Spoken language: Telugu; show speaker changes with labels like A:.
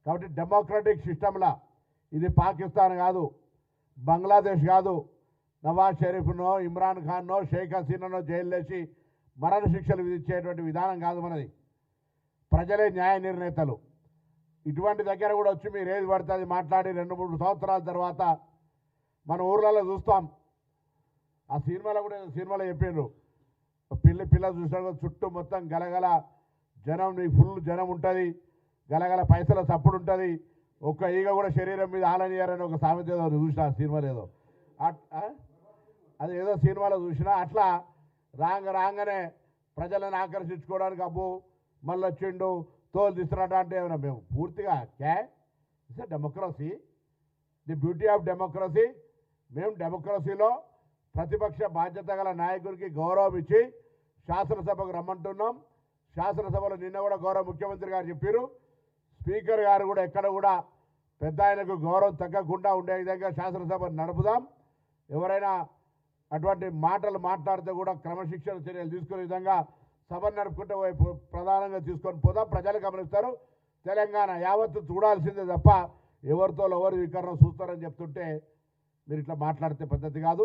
A: కాబట్టి డెమోక్రటిక్ సిస్టంలా ఇది పాకిస్తాన్ కాదు, బంగ్లాదేశ్ కాదు, నవాజ్ షరీఫ్నో ఇమ్రాన్ ఖాన్నో షేక్ హసీనానో జైలు వేసి మరణ శిక్షలు విధించేటువంటి విధానం కాదు మనది. ప్రజలే న్యాయ నిర్ణేతలు. ఇటువంటి దగ్గర కూడా వచ్చి మీరు ఏది పడుతుంది మాట్లాడి 2-3 సంవత్సరాల తర్వాత మన ఊర్లలో చూస్తాం. ఆ సినిమాలో కూడా సినిమాలో చెప్పిండ్రు, పిల్ల చూసినా చుట్టూ మొత్తం గలగల జనం, నీకు ఫుల్ జనం ఉంటుంది, గలగల పైసల సప్పుడు ఉంటుంది, ఒక్క ఈగ కూడా శరీరం మీద ఆలనియారని ఒక సామెత ఏదో చూసిన సినిమాలో ఏదో అది ఏదో సినిమాలో చూసినా అట్లా రాగానే ప్రజలను ఆకర్షించుకోవడానికి అబ్బు మళ్ళీ వచ్చిండు తోలు తీసుకురాట అంటే ఏమన్నా మేము పూర్తిగా it's democracy, the beauty of democracy. మేము డెమోక్రసీలో ప్రతిపక్ష బాధ్యత గల నాయకుడికి గౌరవం ఇచ్చి శాసనసభకు రమ్మంటున్నాం. శాసనసభలో నిన్న కూడా గౌరవ ముఖ్యమంత్రి గారు చెప్పారు, స్పీకర్ గారు కూడా ఎక్కడ కూడా పెద్ద ఆయనకు గౌరవం తగ్గకుండా ఉండే విధంగా శాసనసభ నడుపుదాం. ఎవరైనా అటువంటి మాటలు మాట్లాడితే కూడా క్రమశిక్షణ చర్యలు తీసుకునే విధంగా సభను నడుపుకుంటే ప్రధానంగా తీసుకొని పోదాం. ప్రజలు గమనిస్తారు. తెలంగాణ యావత్తు చూడాల్సిందే తప్ప ఎవరితో ఎవరు వికరణం చూస్తారని చెప్తుంటే మీరు ఇట్లా మాట్లాడితే పద్ధతి కాదు.